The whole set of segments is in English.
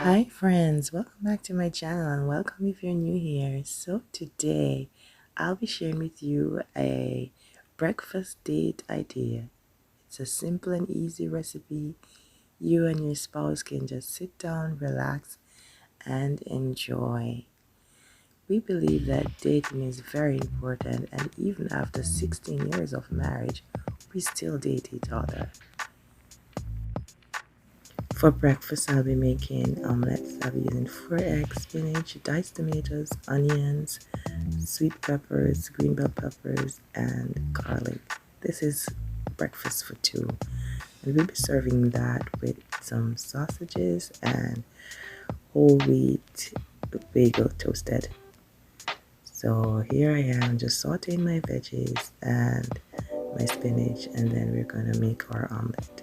Hi friends, welcome back to my channel and welcome if you're new here. So today I'll be sharing with you a breakfast date idea. It's a simple and easy recipe. You and your spouse can just sit down, relax and enjoy. We believe that dating is very important, and even after 16 years of marriage, we still date each other. For breakfast, I'll be making omelets. I'll be using 4 eggs, spinach, diced tomatoes, onions, sweet peppers, green bell peppers, and garlic. This is breakfast for two. And we'll be serving that with some sausages and whole wheat bagel toasted. So here I am just sauteing my veggies and my spinach, and then we're going to make our omelet.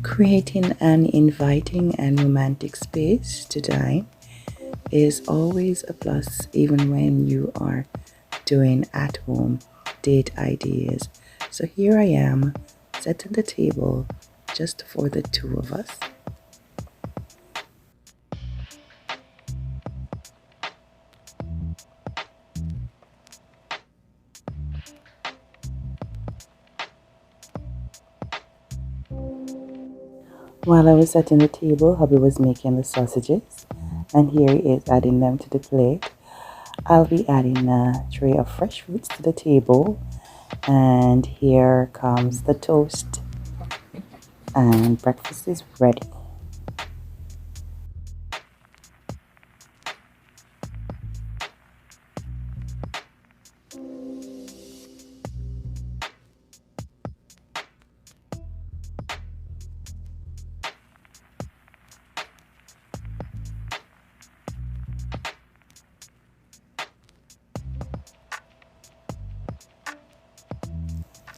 Creating an inviting and romantic space to dine is always a plus, even when you are doing at home date ideas. So here I am, setting the table just for the two of us. While I was setting the table, hubby was making the sausages, and here he is adding them to the plate. I'll be adding a tray of fresh fruits to the table, and here comes the toast, and breakfast is ready.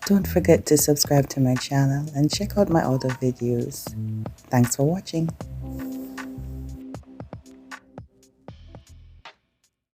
Don't forget to subscribe to my channel and check out my other videos. Thanks for watching.